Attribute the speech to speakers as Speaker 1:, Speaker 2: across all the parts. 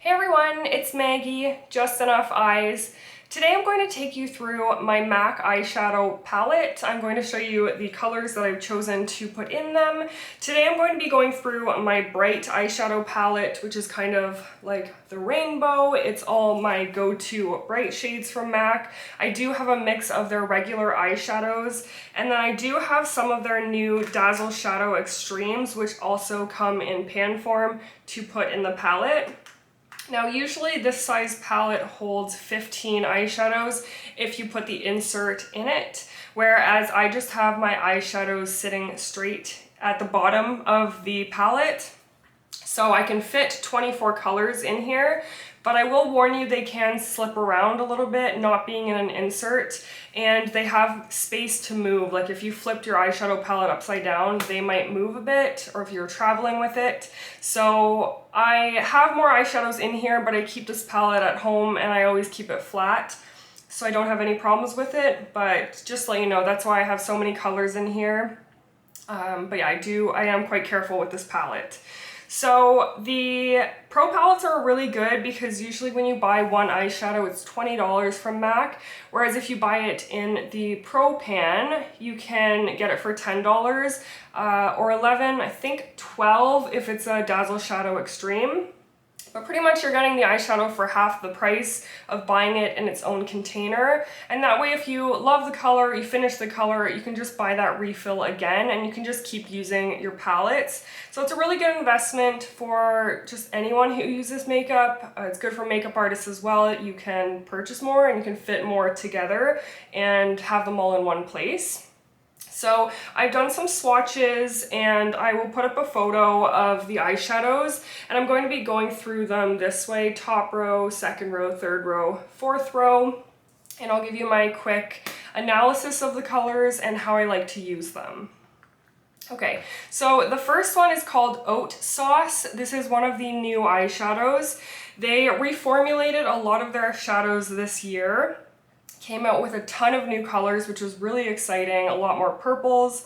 Speaker 1: Hey everyone, it's Maggie, Just Enough Eyes. Today I'm going to take you through my MAC eyeshadow palette. I'm going to show you the colors that I've chosen to put in them. Today I'm going to be going through my bright eyeshadow palette, which is kind of like the rainbow. It's all my go-to bright shades from MAC. I do have a mix of their regular eyeshadows, and then I do have some of their new Dazzle Shadow Extremes, which also come in pan form to put in the palette. Now usually this size palette holds 15 eyeshadows if you put the insert in it, whereas I just have my eyeshadows sitting straight at the bottom of the palette. So I can fit 24 colors in here, but I will warn you they can slip around a little bit, not being in an insert, and they have space to move. Like if you flipped your eyeshadow palette upside down, they might move a bit, or if you're traveling with it. So I have more eyeshadows in here, but I keep this palette at home and I always keep it flat, so I don't have any problems with it. But just to let you know, that's why I have so many colors in here. But yeah, I am quite careful with this palette. So the Pro palettes are really good because usually when you buy one eyeshadow, it's $20 from MAC, whereas if you buy it in the Pro pan, you can get it for $10 or $11, I think $12 if it's a Dazzle Shadow Extreme. But pretty much you're getting the eyeshadow for half the price of buying it in its own container. And that way if you love the color, you finish the color, you can just buy that refill again and you can just keep using your palettes. So it's a really good investment for just anyone who uses makeup. It's good for makeup artists as well. You can purchase more and you can fit more together and have them all in one place. So I've done some swatches and I will put up a photo of the eyeshadows, and I'm going to be going through them this way: top row, second row, third row, fourth row, and I'll give you my quick analysis of the colors and how I like to use them. Okay, so the first one is called Haute Sauce. This is one of the new eyeshadows. They reformulated a lot of their shadows this year. Came out with a ton of new colors, which was really exciting. A lot more purples,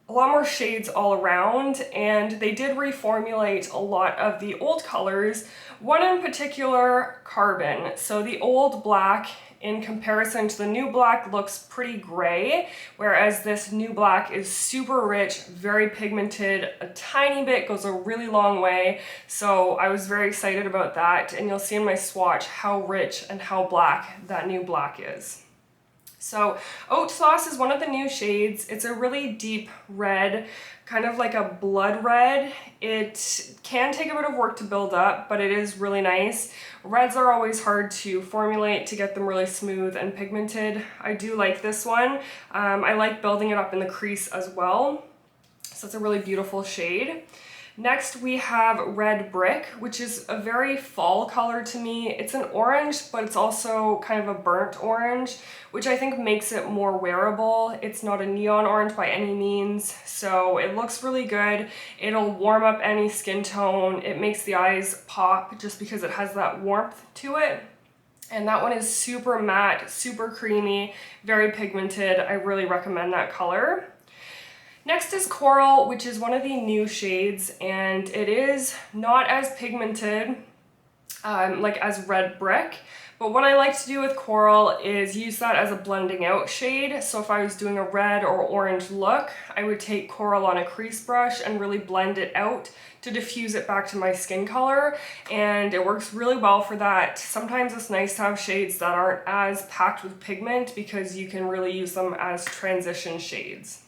Speaker 1: a lot more shades all around, and they did reformulate a lot of the old colors. One in particular, Carbon. So the old black in comparison to the new black looks pretty gray, whereas this new black is super rich, very pigmented, a tiny bit, goes a really long way. So I was very excited about that, and you'll see in my swatch how rich and how black that new black is. So Haute Sauce is one of the new shades. It's a really deep red, kind of like a blood red. It can take a bit of work to build up, but it is really nice. Reds are always hard to formulate to get them really smooth and pigmented. I do like this one. I like building it up in the crease as well. So it's a really beautiful shade. Next we have Red Brick, which is a very fall color to me. It's an orange, but it's also kind of a burnt orange, which I think makes it more wearable. It's not a neon orange by any means, so it looks really good. It'll warm up any skin tone. It makes the eyes pop just because it has that warmth to it. And that one is super matte, super creamy, very pigmented. I really recommend that color. Next is Coral, which is one of the new shades, and it is not as pigmented like as Red Brick, but what I like to do with Coral is use that as a blending out shade. So if I was doing a red or orange look, I would take Coral on a crease brush and really blend it out to diffuse it back to my skin color, and it works really well for that. Sometimes it's nice to have shades that aren't as packed with pigment because you can really use them as transition shades.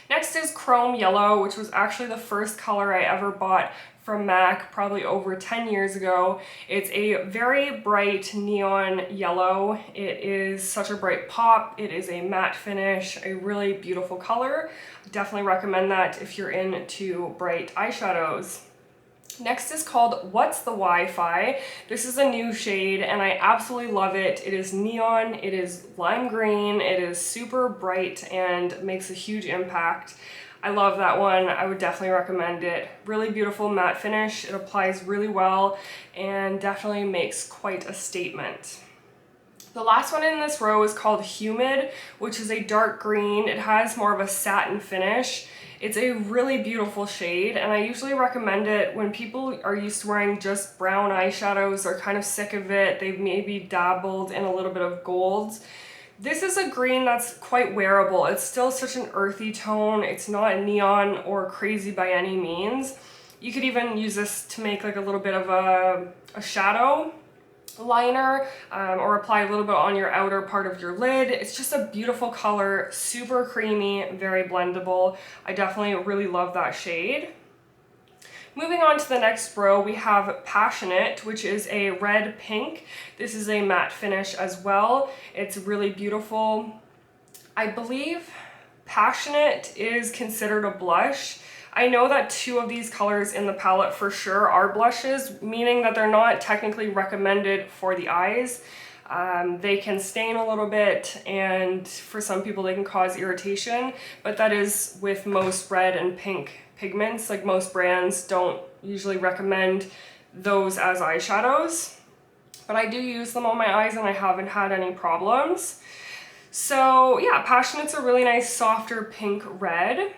Speaker 1: Next is Chrome Yellow, which was actually the first color I ever bought from MAC probably over 10 years ago. It's a very bright neon yellow. It is such a bright pop. It is a matte finish, a really beautiful color. Definitely recommend that if you're into bright eyeshadows. Next is called What's the Wi-Fi? This is a new shade and I absolutely love it. It is neon, it is lime green, it is super bright and makes a huge impact. I love that one. I would definitely recommend it. Really beautiful matte finish. It applies really well and definitely makes quite a statement. The last one in this row is called Humid, which is a dark green. It has more of a satin finish. It's a really beautiful shade, and I usually recommend it when people are used to wearing just brown eyeshadows, they're kind of sick of it, they've maybe dabbled in a little bit of golds. This is a green that's quite wearable. It's still such an earthy tone. It's not neon or crazy by any means. You could even use this to make like a little bit of a shadow liner or apply a little bit on your outer part of your lid. It's just a beautiful color, super creamy, very blendable. I definitely really love that shade. Moving on to the next row, we have Passionate, which is a red pink. This is a matte finish as well. It's really beautiful. I believe Passionate is considered a blush. I know that 2 of these colors in the palette for sure are blushes, meaning that they're not technically recommended for the eyes. They can stain a little bit, and for some people they can cause irritation, but that is with most red and pink pigments. Like, most brands don't usually recommend those as eyeshadows, but I do use them on my eyes and I haven't had any problems. So yeah, Passionate's a really nice softer pink red.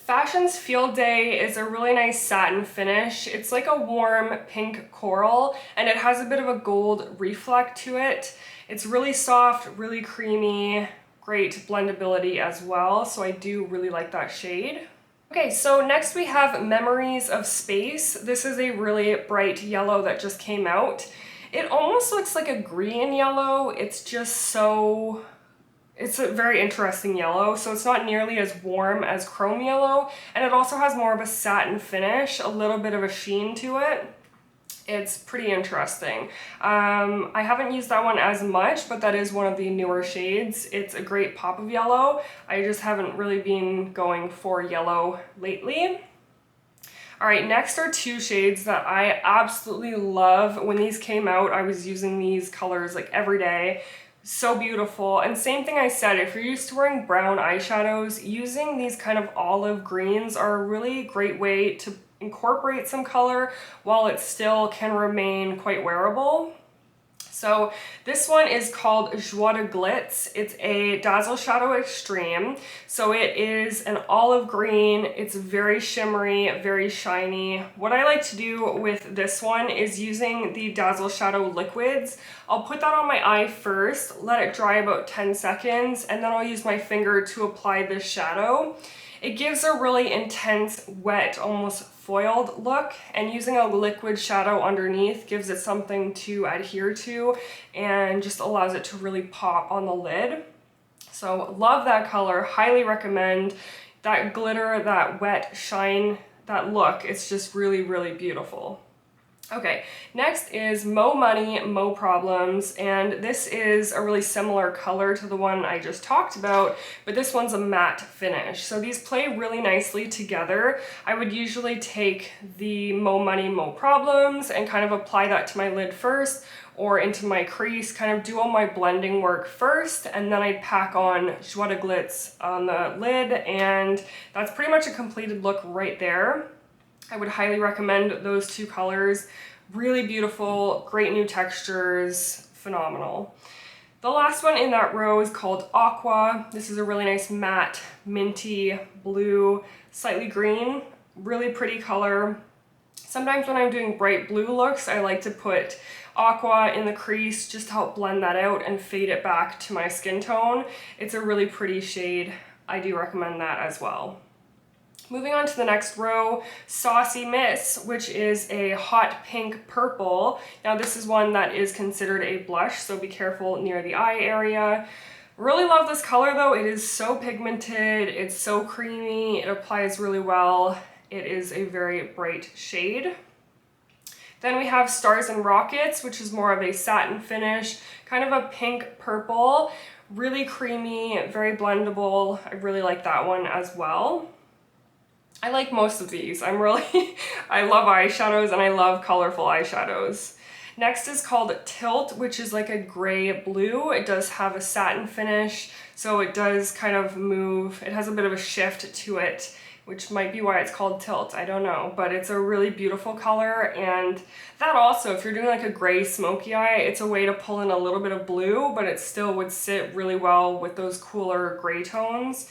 Speaker 1: Fashion's Field Day is a really nice satin finish. It's like a warm pink coral, and it has a bit of a gold reflect to it. It's really soft, really creamy, great blendability as well, so I do really like that shade. Okay, so next we have Memories of Space. This is a really bright yellow that just came out. It almost looks like a green yellow. It's just so... It's a very interesting yellow, so it's not nearly as warm as chrome yellow, and it also has more of a satin finish, a little bit of a sheen to it. It's pretty interesting. I haven't used that one as much, but that is one of the newer shades. It's a great pop of yellow. I just haven't really been going for yellow lately. All right, next are 2 shades that I absolutely love. When these came out, I was using these colors like every day. So beautiful. And same thing I said, if you're used to wearing brown eyeshadows, using these kind of olive greens are a really great way to incorporate some color while it still can remain quite wearable. So this one is called Joie Glitz. It's a Dazzle Shadow Extreme. So it is an olive green. It's very shimmery, very shiny. What I like to do with this one is using the Dazzle Shadow liquids. I'll put that on my eye first, let it dry about 10 seconds, and then I'll use my finger to apply this shadow. It gives a really intense, wet, almost foiled look, and using a liquid shadow underneath gives it something to adhere to and just allows it to really pop on the lid. So love that color, highly recommend. That glitter, that wet shine, that look, it's just really, really beautiful. Okay, next is Mo Money, Mo Problems, and this is a really similar color to the one I just talked about, but this one's a matte finish. So these play really nicely together. I would usually take the Mo Money, Mo Problems and kind of apply that to my lid first or into my crease, kind of do all my blending work first, and then I'd pack on Joie de Glitz on the lid, and that's pretty much a completed look right there. I would highly recommend those 2 colors. Really beautiful, great new textures, phenomenal. The last one in that row is called Aqua. This is a really nice matte, minty blue, slightly green, really pretty color. Sometimes when I'm doing bright blue looks, I like to put Aqua in the crease just to help blend that out and fade it back to my skin tone. It's a really pretty shade. I do recommend that as well. Moving on to the next row, Saucy Miss, which is a hot pink purple. Now this is one that is considered a blush, so be careful near the eye area. Really love this color though. It is so pigmented, it's so creamy, it applies really well. It is a very bright shade. Then we have Stars and Rockets, which is more of a satin finish, kind of a pink purple, really creamy, very blendable. I really like that one as well. I like most of these. I love eyeshadows and I love colorful eyeshadows. Next is called Tilt, which is like a gray blue. It does have a satin finish, so it does kind of move. It has a bit of a shift to it. which might be why it's called Tilt, I don't know, but it's a really beautiful color. And that also, if you're doing like a gray smoky eye, it's a way to pull in a little bit of blue, but it still would sit really well with those cooler gray tones.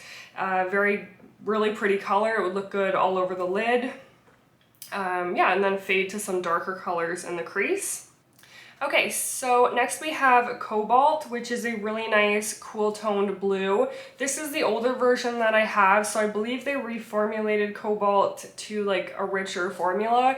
Speaker 1: Really pretty color. It would look good all over the lid. Yeah, and then fade to some darker colors in the crease. Okay, so next we have Cobalt, which is a really nice cool toned blue. This is the older version that I have, so I believe they reformulated Cobalt to like a richer formula.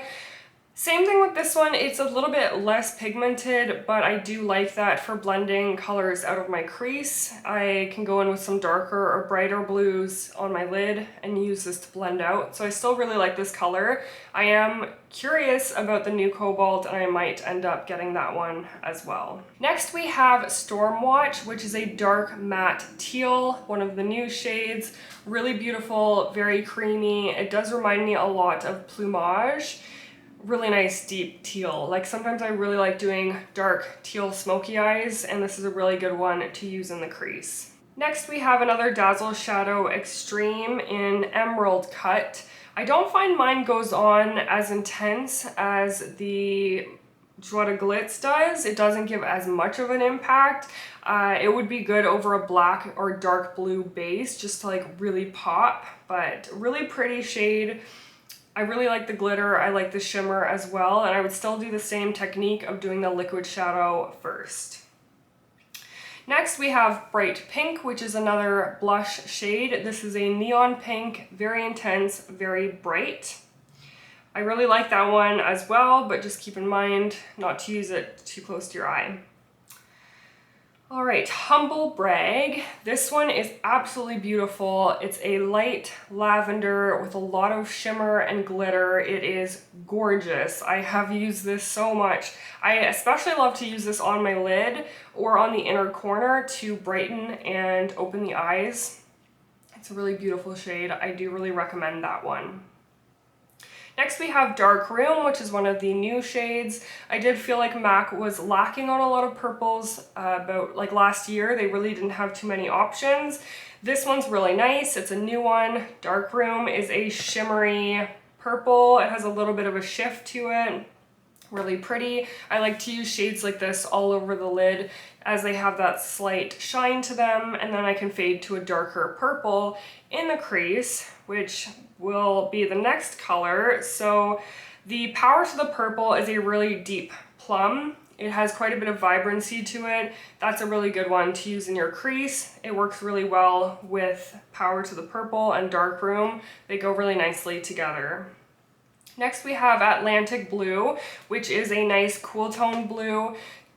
Speaker 1: Same thing with this one, it's a little bit less pigmented, but I do like that for blending colors out of my crease. I can go in with some darker or brighter blues on my lid and use this to blend out. So I still really like this color. I am curious about the new Cobalt and I might end up getting that one as well. Next we have Stormwatch, which is a dark matte teal, one of the new shades. Really beautiful, very creamy. It does remind me a lot of Plumage. Really nice deep teal. Like sometimes I really like doing dark teal smoky eyes, and this is a really good one to use in the crease. Next we have another Dazzle Shadow Extreme in Emerald Cut. I don't find mine goes on as intense as the Joie Glitz does. It doesn't give as much of an impact. It would be good over a black or dark blue base just to like really pop, but really pretty shade. I really like the glitter, I like the shimmer as well, and I would still do the same technique of doing the liquid shadow first. Next we have Bright Pink, which is another blush shade. This is a neon pink, very intense, very bright. I really like that one as well, but just keep in mind not to use it too close to your eye. All right, Humblebrag. This one is absolutely beautiful. It's a light lavender with a lot of shimmer and glitter. It is gorgeous. I have used this so much. I especially love to use this on my lid or on the inner corner to brighten and open the eyes. It's a really beautiful shade. I do really recommend that one. Next we have Dark Room, which is one of the new shades. I did feel like MAC was lacking on a lot of purples about like last year. They really didn't have too many options. This one's really nice. It's a new one. Dark Room is a shimmery purple. It has a little bit of a shift to it. Really pretty. I like to use shades like this all over the lid as they have that slight shine to them, and then I can fade to a darker purple in the crease, which will be the next color. So the Power to the Purple is a really deep plum. It has quite a bit of vibrancy to it. That's a really good one to use in your crease. It works really well with Power to the Purple and Dark Room. They go really nicely together. Next we have Atlantic Blue, which is a nice cool tone blue.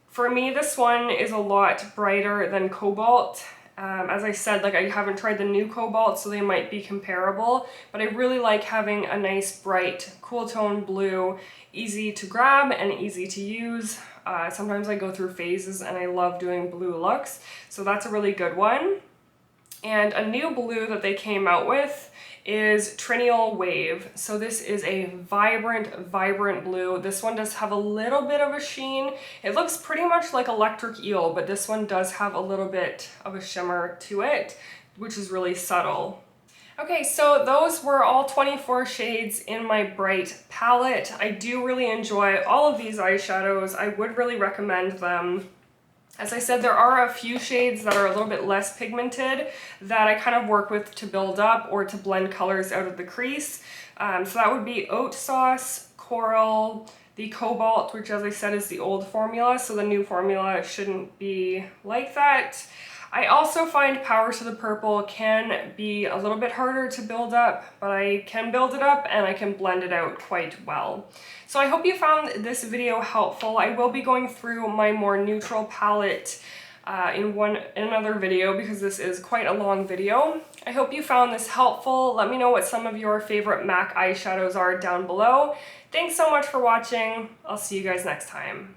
Speaker 1: For me, this one is a lot brighter than Cobalt. As I said, like I haven't tried the new Cobalt, so they might be comparable, but I really like having a nice bright cool tone blue, easy to grab and easy to use. Sometimes I go through phases and I love doing blue looks, so that's a really good one. And a new blue that they came out with is Triennial Wave. So this is a vibrant blue. This one does have a little bit of a sheen. It looks pretty much like Electric Eel, but this one does have a little bit of a shimmer to it, which is really subtle. Okay, so those were all 24 shades in my bright palette. I do really enjoy all of these eyeshadows. I would really recommend them. As I said, there are a few shades that are a little bit less pigmented that I kind of work with to build up or to blend colors out of the crease. So that would be Haute Sauce, Coral, the Cobalt, which as I said is the old formula, so the new formula shouldn't be like that. I also find Power to the Purple can be a little bit harder to build up, but I can build it up and I can blend it out quite well. So I hope you found this video helpful. I will be going through my more neutral palette in another video because this is quite a long video. I hope you found this helpful. Let me know what some of your favorite MAC eyeshadows are down below. Thanks so much for watching. I'll see you guys next time.